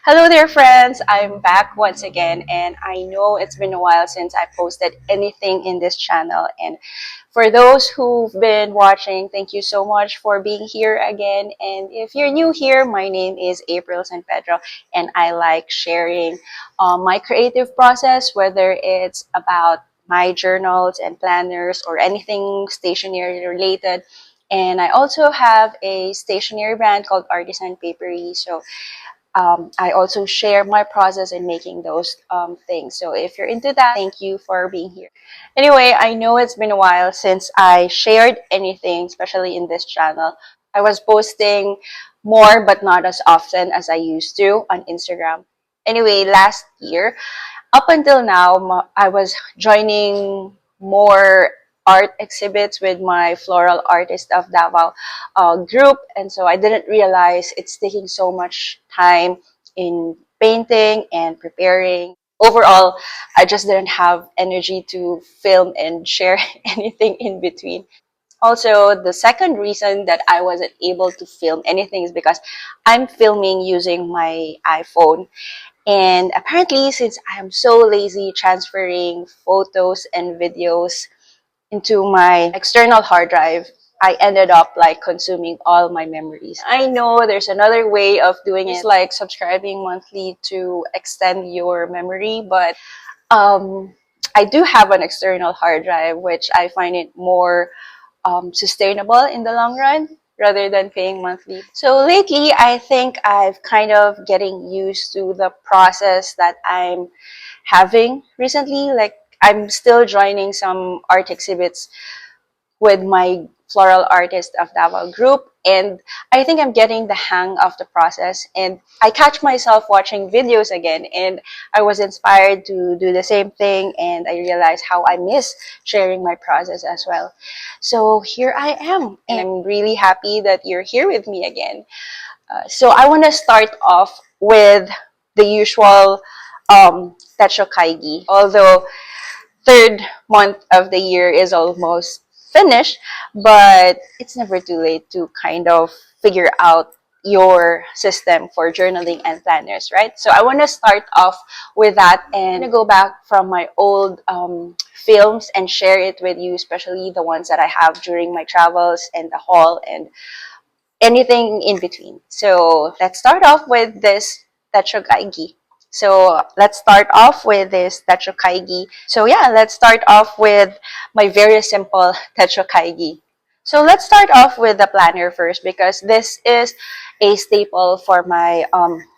Hello there, friends. I'm back once again, and I know it's been a while since I posted anything in this channel. And for those who've been watching, thank you so much for being here again. And if you're new here, my name is April San Pedro, and I like sharing my creative process, whether it's about my journals and planners or anything stationery related. And I also have a stationery brand called Artisan Paperie. So I also share my process in making those things. So if you're into that, thank you for being here. Anyway, I know it's been a while since I shared anything, especially in this channel. I was posting more, but not as often as I used to on Instagram. Anyway, last year, up until now, I was joining more art exhibits with my floral artist of Davao group, and so I didn't realize it's taking so much time in painting and preparing. Overall, I just didn't have energy to film and share anything in between. Also, the second reason that I wasn't able to film anything is because I'm filming using my iPhone. And apparently, since I am so lazy transferring photos and videos into my external hard drive, I ended up like consuming all my memories. I know there's another way of doing it, like subscribing monthly to extend your memory, but um, I do have an external hard drive, which I find it more sustainable in the long run rather than paying monthly. So lately, I think I've kind of getting used to the process that I'm having recently. Like I'm still joining some art exhibits with my floral artist of Davao group, and I think I'm getting the hang of the process, and I catch myself watching videos again, and I was inspired to do the same thing, and I realized how I miss sharing my process as well. So here I am, and I'm really happy that you're here with me again. So I want to start off with the usual Techo Kaigi. Although third month of the year is almost finished, but it's never too late to kind of figure out your system for journaling and planners, right? So I want to start off with that and go back from my old films and share it with you, especially the ones that I have during my travels and the haul and anything in between. So let's start off with this Techo Kaigi. So let's start off with this Techo Kaigi. So yeah, let's start off with my very simple Techo Kaigi. So let's start off with the planner first because this is a staple for my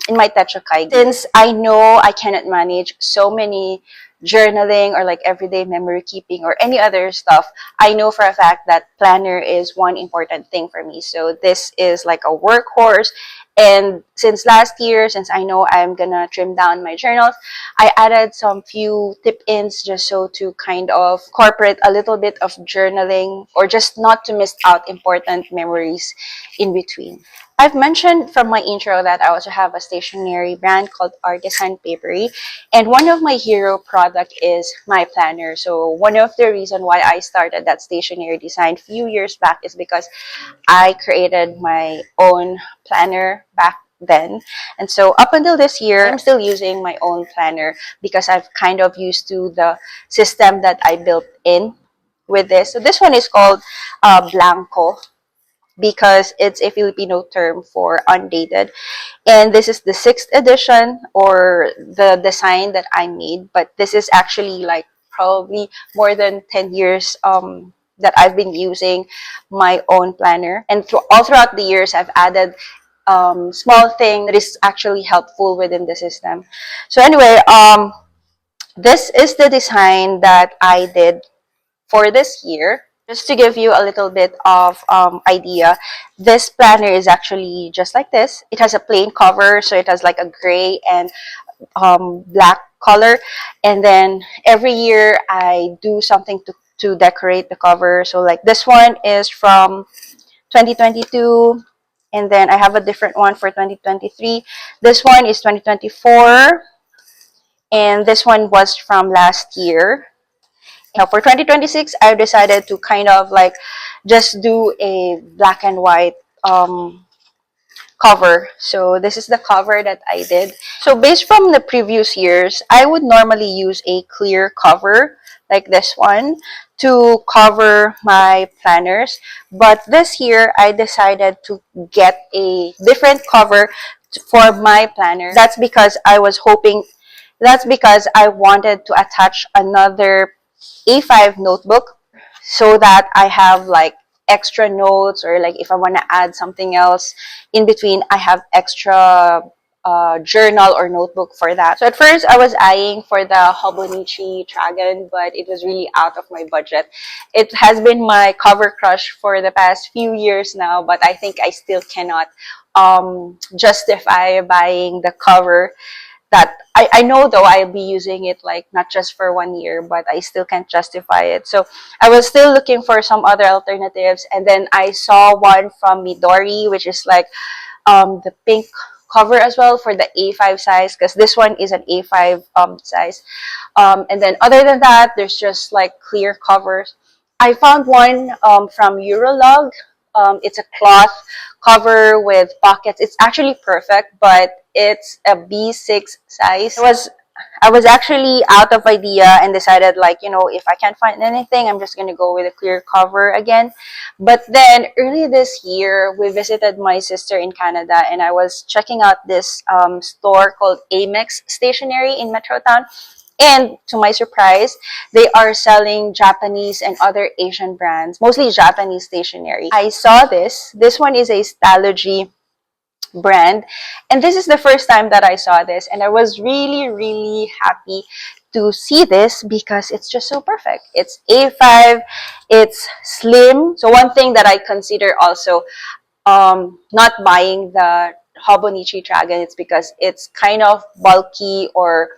in my Techo Kaigi. Since I know I cannot manage so many journaling or like everyday memory keeping or any other stuff, I know for a fact that planner is one important thing for me. So this is like a workhorse. And since last year, since I know I'm gonna trim down my journals, I added some few tip-ins just so to kind of incorporate a little bit of journaling or just not to miss out important memories in between. I've mentioned from my intro that I also have a stationery brand called Artisan Paperie, and one of my hero product is my planner. So one of the reason why I started that stationery design a few years back is because I created my own planner back then. And so up until this year, I'm still using my own planner because I've kind of used to the system that I built in with this. So this one is called Blanco because it's a Filipino term for undated. And this is the 6th edition or the design that I made, but this is actually like probably more than 10 years that I've been using my own planner. And all throughout the years, I've added small thing that is actually helpful within the system. So anyway, this is the design that I did for this year. Just to give you a little bit of idea, this planner is actually just like this. It has a plain cover, so it has like a gray and black color. And then every year I do something to decorate the cover. So like this one is from 2022. And then I have a different one for 2023. This one is 2024. And this one was from last year. Now for 2026, I decided to kind of like just do a black and white cover. So this is the cover that I did. So based from the previous years, I would normally use a clear cover like this one to cover my planners. But this year, I decided to get a different cover for my planner. That's because I wanted to attach another A5 notebook so that I have like extra notes, or like if I want to add something else in between, I have extra journal or notebook for that. So at first I was eyeing for the Hobonichi Dragon, but it was really out of my budget. It has been my cover crush for the past few years now, but I think I still cannot justify buying the cover that I know, though I'll be using it like not just for 1 year, but I still can't justify it. So I was still looking for some other alternatives, and then I saw one from Midori, which is like the pink cover as well for the A5 size, because this one is an A5 size. And then other than that, there's just like clear covers. I found one from Eurolog. It's a cloth cover with pockets. It's actually perfect, but it's a B6 size. I was actually out of idea and decided, like, if I can't find anything, I'm just going to go with a clear cover again. But then early this year, we visited my sister in Canada, and I was checking out this store called Amex Stationery in Metrotown. And to my surprise, they are selling Japanese and other Asian brands, mostly Japanese stationery. I saw this. This one is a Stalogy brand, and this is the first time that I saw this, and I was really, really happy to see this because it's just so perfect. It's A5, it's slim. So one thing that I consider also not buying the Hobonichi Dragon, it's because it's kind of bulky, or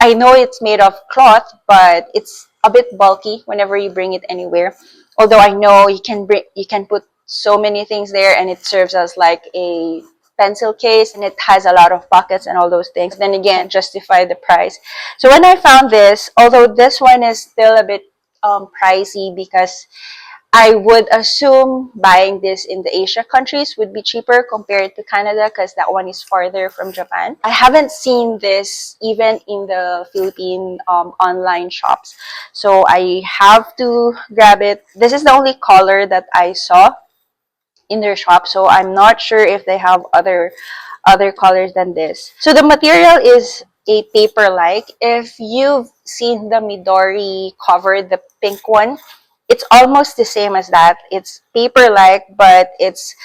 I know it's made of cloth, but it's a bit bulky whenever you bring it anywhere. Although I know you can put so many things there, and it serves as like a pencil case, and it has a lot of pockets and all those things. Then again, justify the price. So when I found this, although this one is still a bit pricey, because I would assume buying this in the Asia countries would be cheaper compared to Canada, because that one is farther from Japan. I haven't seen this even in the Philippine online shops, so I have to grab it. This is the only color that I saw in their shop, so I'm not sure if they have other colors than this. So the material is a paper-like. If you've seen the Midori cover, the pink one, it's almost the same as that. It's paper-like, but it's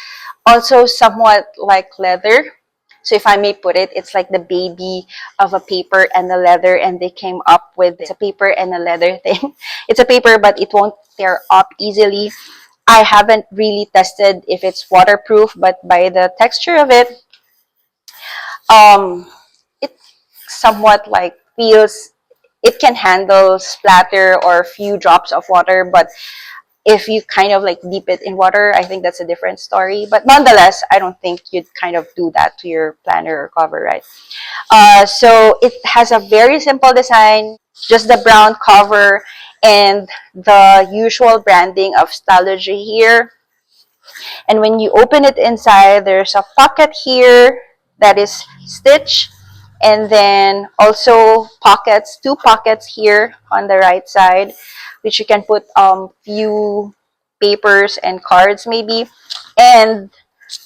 also somewhat like leather. So if I may put it, it's like the baby of a paper and the leather, and they came up with it's a paper and a leather thing. It's a paper, but it won't tear up easily. I haven't really tested if it's waterproof, but by the texture of it, it somewhat like feels it can handle splatter or few drops of water, but if you kind of like dip it in water, I think that's a different story. But nonetheless, I don't think you'd kind of do that to your planner or cover, right? So it has a very simple design, just the brown cover and the usual branding of Stalogy here. And when you open it inside, there's a pocket here that is stitched, and then also pockets, two pockets here on the right side, which you can put few papers and cards maybe. And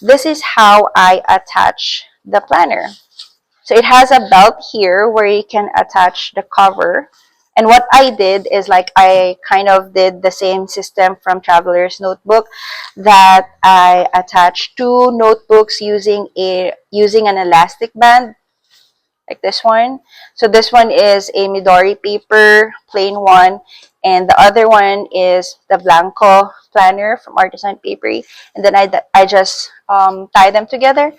this is how I attach the planner. So it has a belt here where you can attach the cover. And what I did is, like, I kind of did the same system from Traveler's Notebook, that I attached two notebooks using an elastic band like this one. So this one is a Midori paper, plain one, and the other one is the Blanco planner from Artisan Paperie. And then I just tie them together.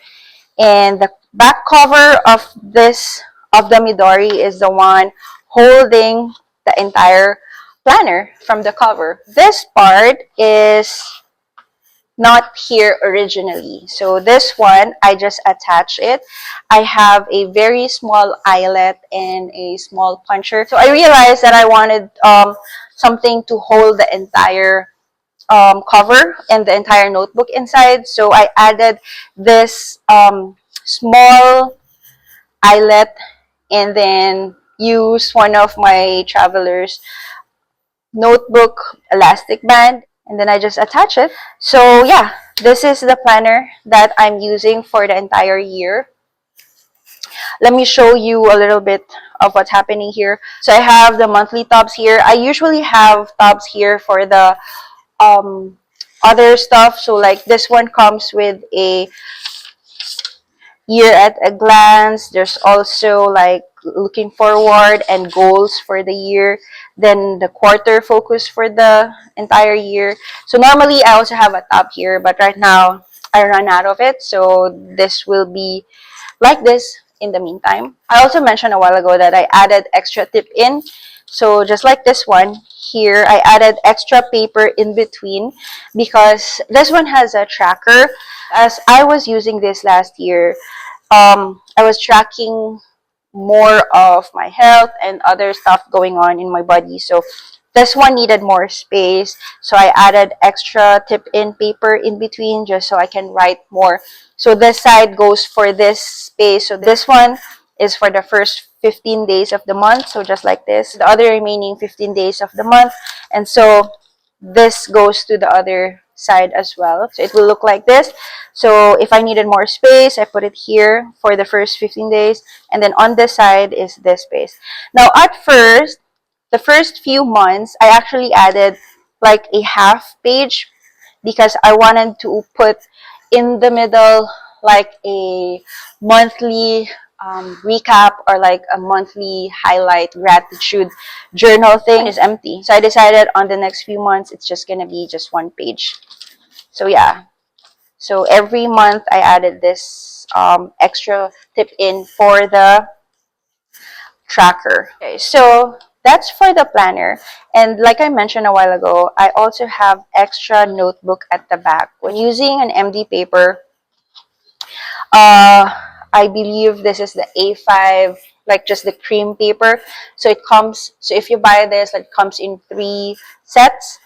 And the back cover of the Midori is the one holding the entire planner from the cover. This part is not here originally. So this one, I just attach it. I have a very small eyelet and a small puncher. So I realized that I wanted something to hold the entire cover and the entire notebook inside. So I added this small eyelet and then use one of my traveler's notebook elastic band, and then I just attach it. So yeah, this is the planner that I'm using for the entire year. Let me show you a little bit of what's happening here. So I have the monthly tabs here. I usually have tabs here for the um, other stuff. So like this one comes with a year at a glance. There's also like looking forward and goals for the year. Then the quarter focus for the entire year. So normally I also have a tab here, but right now I run out of it. So this will be like this in the meantime. I also mentioned a while ago that I added extra tip in. So just like this one here, I added extra paper in between because this one has a tracker. As I was using this last year, I was tracking more of my health and other stuff going on in my body. So this one needed more space. So I added extra tip in paper in between just so I can write more. So this side goes for this space. So this one is for the first 15 days of the month. So just like this, the other remaining 15 days of the month. And so this goes to the other side as well. So it will look like this. So if I needed more space, I put it here for the first 15 days. And then on this side is this space. Now at first, the first few months, I actually added like a half page because I wanted to put in the middle like a monthly recap or like a monthly highlight gratitude journal thing. Is empty. So I decided on the next few months, it's just going to be just one page. So yeah. So every month I added this extra tip in for the tracker. Okay, so that's for the planner. And like I mentioned a while ago, I also have extra notebook at the back. When using an MD paper, uh, I believe this is the A5, like just the cream paper. So it comes, so if you buy this, it comes in 3 sets.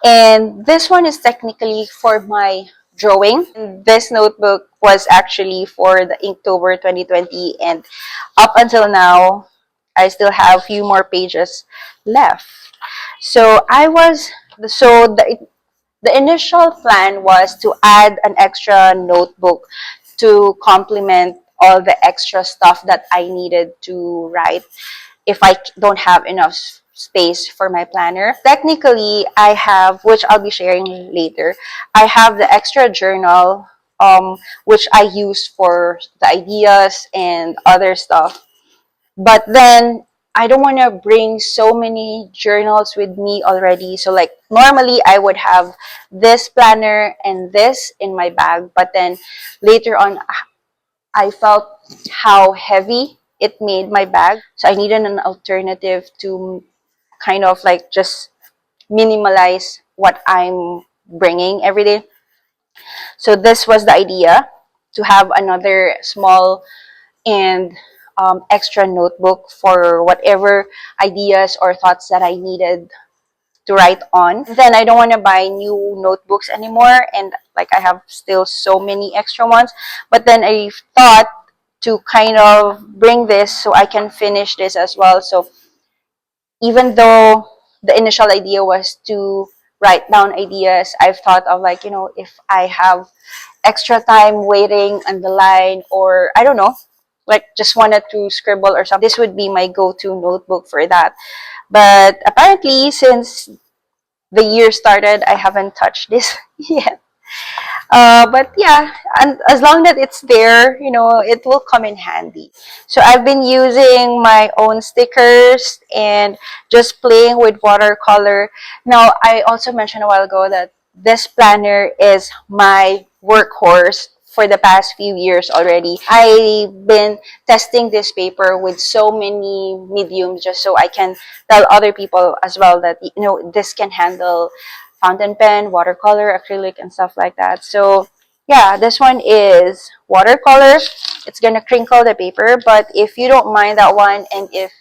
And this one is technically for my drawing. And this notebook was actually for the Inktober 2020. And up until now, I still have a few more pages left. So the initial plan was to add an extra notebook to complement all the extra stuff that I needed to write if I don't have enough space for my planner. Technically, I have, which I'll be sharing later, I have the extra journal, which I use for the ideas and other stuff. But then I don't want to bring so many journals with me already. So like normally I would have this planner and this in my bag, but then later on I felt how heavy it made my bag. So I needed an alternative to kind of like just minimalize what I'm bringing every day. So this was the idea, to have another small and extra notebook for whatever ideas or thoughts that I needed to write on. Then I don't want to buy new notebooks anymore, and like I have still so many extra ones. But then I thought to kind of bring this so I can finish this as well. So even though the initial idea was to write down ideas, I've thought of like, if I have extra time waiting on the line, or I don't know, like just wanted to scribble or something, this would be my go-to notebook for that. But apparently, since the year started, I haven't touched this yet. But yeah, and as long that it's there, it will come in handy. So I've been using my own stickers and just playing with watercolor. Now, I also mentioned a while ago that this planner is my workhorse for the past few years already. I've been testing this paper with so many mediums just so I can tell other people as well that, this can handle fountain pen, watercolor, acrylic, and stuff like that. So yeah, this one is watercolor. It's gonna crinkle the paper, but if you don't mind that one, and if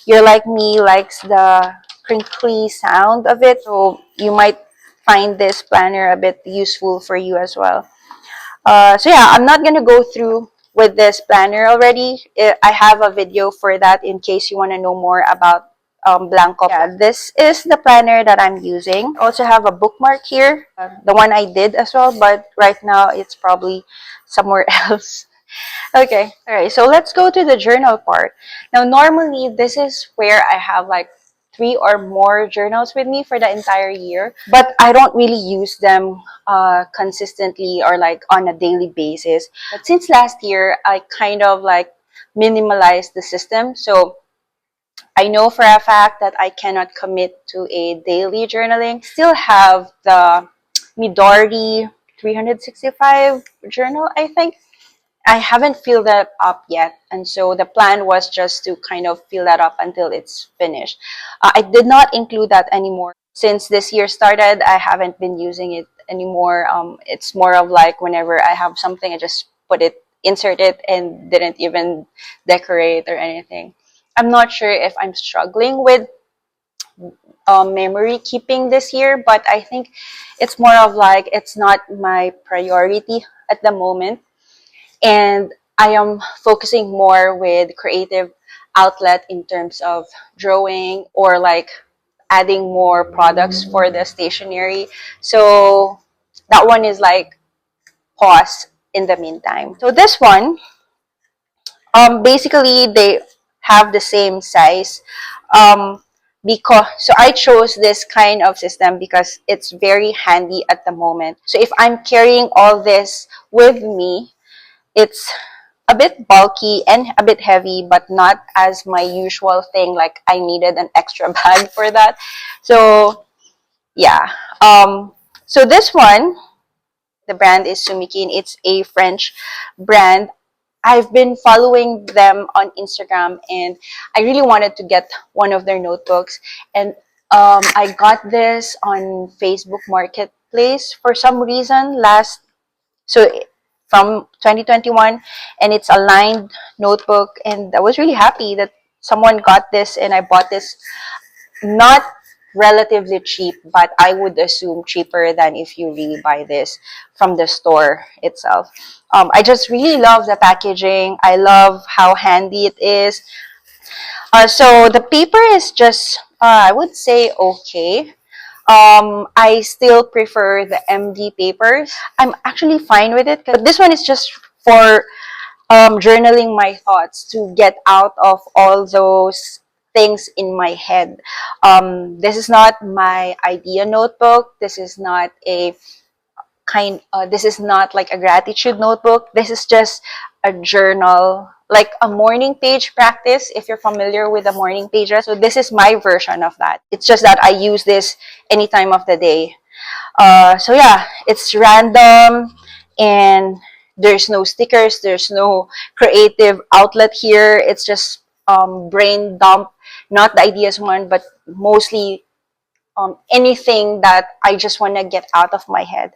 you're like me, likes the crinkly sound of it, so you might find this planner a bit useful for you as well. So yeah, I'm not gonna go through with this planner already. I have a video for that in case you want to know more about Blanco. Yeah, this is the planner that I'm using. I also have a bookmark here, the one I did as well, but right now it's probably somewhere else. Okay, all right, so let's go to the journal part. Now, normally, this is where I have like 3 or more journals with me for the entire year, but I don't really use them consistently or like on a daily basis. But since last year, I kind of like minimalized the system. So I know for a fact that I cannot commit to a daily journaling. Still have the Midori 365 journal, I think. I haven't filled that up yet, and so the plan was just to kind of fill that up until it's finished. I did not include that anymore. Since this year started, I haven't been using it anymore. It's more of like whenever I have something, I just put it, insert it, and didn't even decorate or anything. I'm not sure if I'm struggling with memory keeping this year, but I think it's more of like it's not my priority at the moment, and I am focusing more with creative outlet in terms of drawing or like adding more products for the stationery. So that one is like pause in the meantime. So this one, basically they have the same size. Because so I chose this kind of system because it's very handy at the moment. So if I'm carrying all this with me, it's a bit bulky and a bit heavy, but not as my usual thing. Like I needed an extra bag for that. So yeah. So this one, the brand is Sumikin. It's a French brand. I've been following them on Instagram, and I really wanted to get one of their notebooks. And I got this on Facebook Marketplace for some reason so from 2021, and it's a lined notebook, and I was really happy that someone got this, and I bought this not relatively cheap, but I would assume cheaper than if you really buy this from the store itself. I just really love the packaging. I love how handy it is. So the paper is just, I would say, okay. I still prefer the MD papers. I'm actually fine with it, but this one is just for journaling my thoughts to get out of all those things in my head. This is not my idea notebook. This is not a this is not like a gratitude notebook. This is just a journal, like a morning page practice, if you're familiar with the morning pages. So this is my version of that. It's just that I use this any time of the day. So yeah, it's random, and there's no stickers, there's no creative outlet here. It's just brain dump, not the ideas one, but mostly anything that I just want to get out of my head.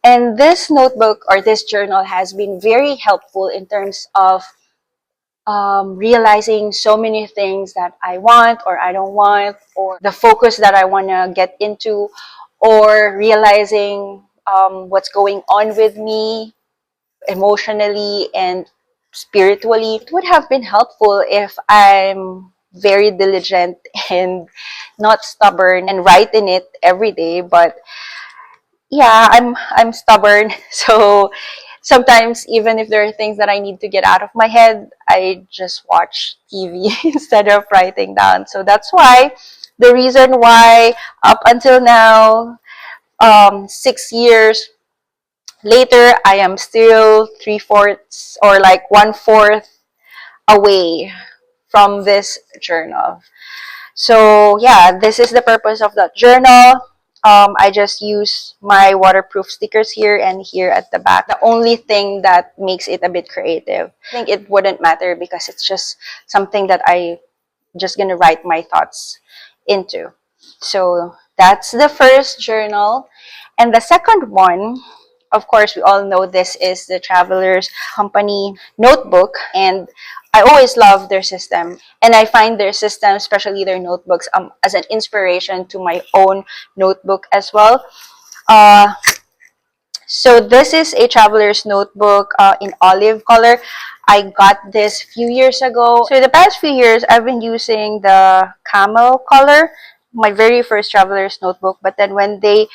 And this notebook or this journal has been very helpful in terms of realizing so many things that I want or I don't want, or the focus that I want to get into, or realizing what's going on with me emotionally and spiritually. It would have been helpful if I'm very diligent and not stubborn and write in it every day, but yeah, I'm stubborn. So sometimes even if there are things that I need to get out of my head, I just watch TV instead of writing down. So that's why the reason why up until now, 6 years later, I am still 3/4 or like 1/4 away from this journal. So yeah, this is the purpose of that journal. I just use my waterproof stickers here and here at the back. The only thing that makes it a bit creative, I think it wouldn't matter because it's just something that I just gonna write my thoughts into. So that's the first journal. And the second one, of course, we all know this is the Travelers Company notebook, and I always love their system. And I find their system, especially their notebooks, as an inspiration to my own notebook as well. Uh, so this is a traveler's notebook in olive color. I got this a few years ago. So the past few years, I've been using the camel color, my very first traveler's notebook. But then when they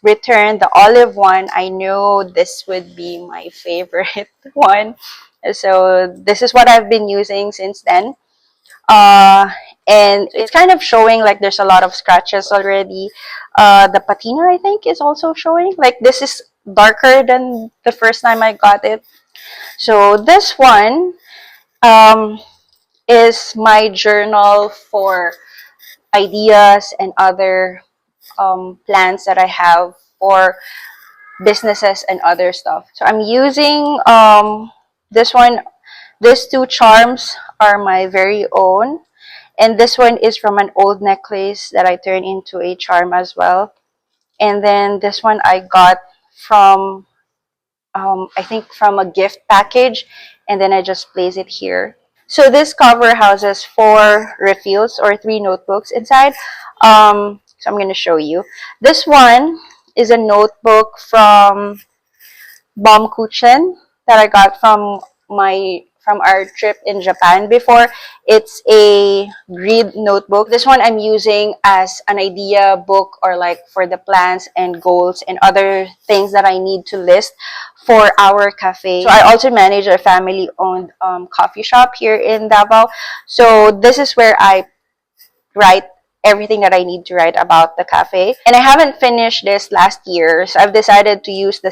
returned the olive one, I knew this would be my favorite one. So this is what I've been using since then. Uh, and it's kind of showing like there's a lot of scratches already. The patina, I think, is also showing. Like this is darker than the first time I got it. So this one um, is my journal for ideas and other plans that I have for businesses and other stuff. So I'm using this one. These two charms are my very own. And this one is from an old necklace that I turned into a charm as well. And then this one I got from, I think from a gift package. And then I just place it here. So this cover houses 4 refills or 3 notebooks inside. So I'm going to show you. This one is a notebook from Baumkuchen that I got from our trip in Japan before. It's a grid notebook. This one I'm using as an idea book or like for the plans and goals and other things that I need to list for our cafe. So I also manage a family-owned coffee shop here in Davao. So this is where I write everything that I need to write about the cafe. And I haven't finished this last year, so I've decided to use the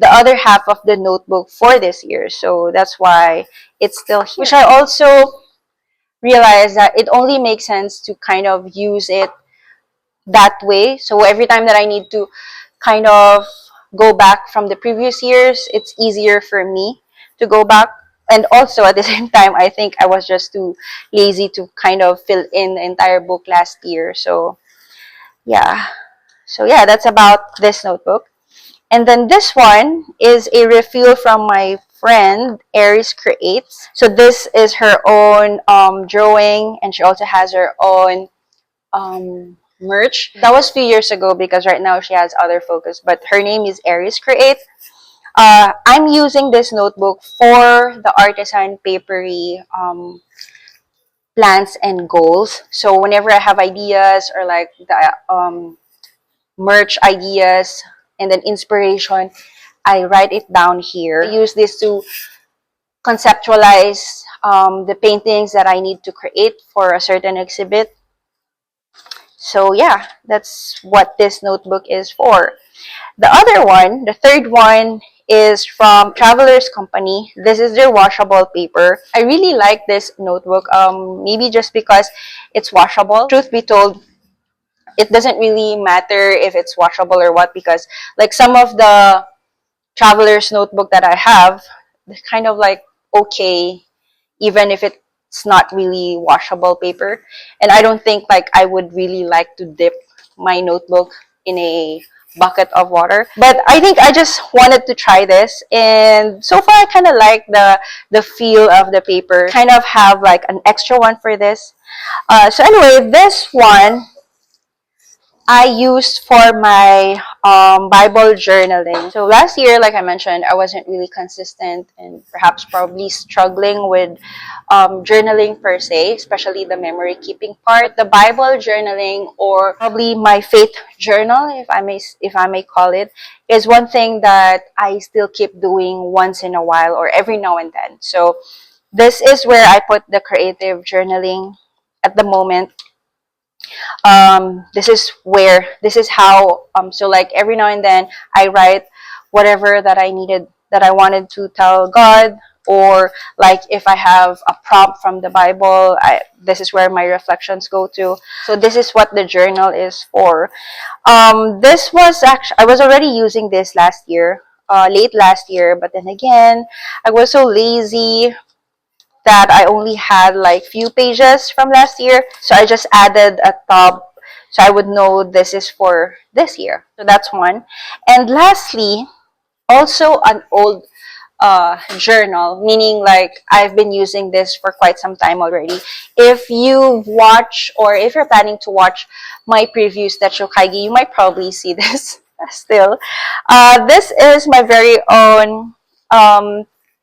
other half of the notebook for this year. So that's why it's still here. Which I also realized that it only makes sense to kind of use it that way. So every time that I need to kind of go back from the previous years, it's easier for me to go back. And also at the same time, I think I was just too lazy to kind of fill in the entire book last year. So yeah. So yeah, that's about this notebook. And then this one is a refill from my friend Aries Creates. So this is her own drawing, and she also has her own merch. That was a few years ago because right now she has other focus, but her name is Aries Create. I'm using this notebook for the Artisan Paperie plans and goals. So whenever I have ideas or like the merch ideas and then inspiration, I write it down here. I use this to conceptualize the paintings that I need to create for a certain exhibit. So yeah, that's what this notebook is for. The other one, the third one, is from Traveler's Company. This is their washable paper. I really like this notebook, maybe just because it's washable. Truth be told, it doesn't really matter if it's washable or what, because like some of the Traveler's notebook that I have, they're kind of like okay, even if it's not really washable paper. And I don't think like I would really like to dip my notebook in a bucket of water, but I think I just wanted to try this, and so far I kind of like the feel of the paper. Kind of have like an extra one for this. So anyway, this one I used for my Bible journaling. So last year, like I mentioned, I wasn't really consistent and perhaps probably struggling with journaling per se, especially the memory keeping part. The Bible journaling, or probably my faith journal, if I may call it, is one thing that I still keep doing once in a while or every now and then. So this is where I put the creative journaling at the moment. This is how so like every now and then I write whatever that I wanted to tell God, or like if I have a prompt from the Bible, this is where my reflections go to. So this is what the journal is for. This was actually, I was already using this last year, late last year, but then again I was so lazy that I only had like few pages from last year. So I just added a top so I would know this is for this year. So that's one. And lastly, also an old journal, meaning like I've been using this for quite some time already. If you've watched or if you're planning to watch my previous Techo Kaigi, you might probably see this still. This is my very own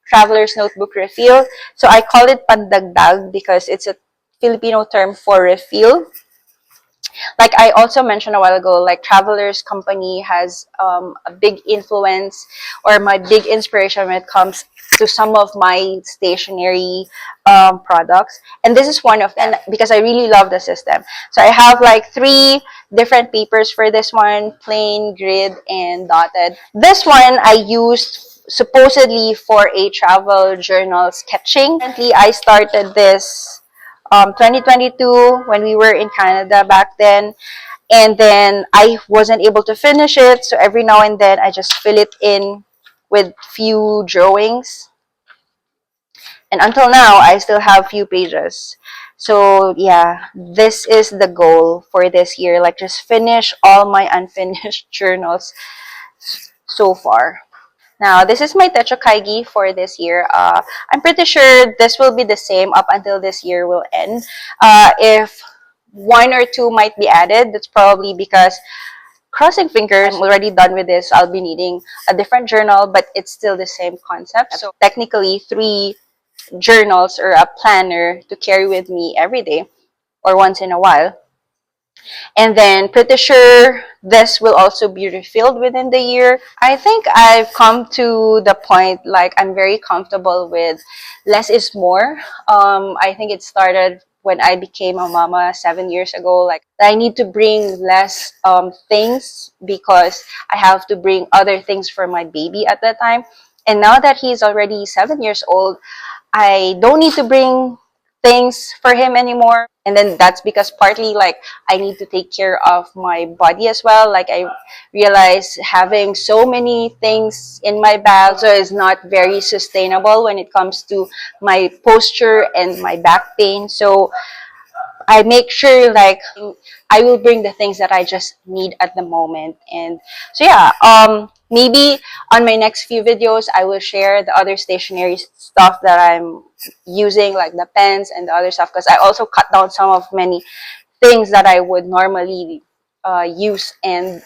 traveler's notebook refill. So I call it pandagdag because it's a Filipino term for refill. Like I also mentioned a while ago, like Travelers Company has a big influence or my big inspiration when it comes to some of my stationery products. And this is one of them because I really love the system. So I have like 3 different papers for this one: plain, grid, and dotted. This one I used supposedly for a travel journal sketching. Currently, I started this 2022 when we were in Canada back then, and then I wasn't able to finish it, so every now and then I just fill it in with few drawings, and until now I still have few pages. So yeah, this is the goal for this year, like just finish all my unfinished journals so far. Now, this is my Techo Kaigi for this year. I'm pretty sure this will be the same up until this year will end. If 1 or 2 might be added, that's probably because, crossing fingers, I'm already done with this. I'll be needing a different journal, but it's still the same concept. So technically, 3 journals or a planner to carry with me every day or once in a while. And then pretty sure this will also be refilled within the year. I think I've come to the point like I'm very comfortable with less is more. I think it started when I became a mama 7 years ago. Like I need to bring less things because I have to bring other things for my baby at that time. And now that he's already 7 years old, I don't need to bring things for him anymore. And then that's because partly like I need to take care of my body as well. Like I realize having so many things in my bag so is not very sustainable when it comes to my posture and my back pain. So I make sure like I will bring the things that I just need at the moment. And so yeah, maybe on my next few videos I will share the other stationery stuff that I'm using, like the pens and the other stuff, because I also cut down some of many things that I would normally use and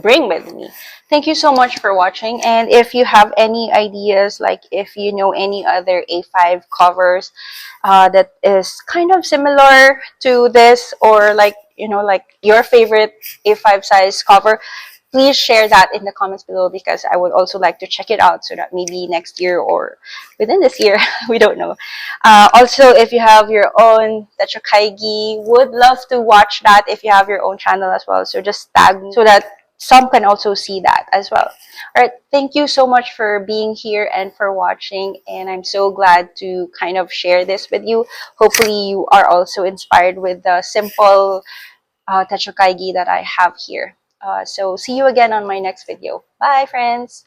bring with me. Thank you so much for watching, and if you have any ideas, like if you know any other A5 covers that is kind of similar to this, or like like your favorite A5 size cover, please share that in the comments below, because I would also like to check it out so that maybe next year or within this year, we don't know. Also, if you have your own Techo Kaigi, would love to watch that if you have your own channel as well. So just tag me so that some can also see that as well. All right, thank you so much for being here and for watching, and I'm so glad to kind of share this with you. Hopefully you are also inspired with the simple Techo Kaigi that I have here. So see you again on my next video. Bye, friends!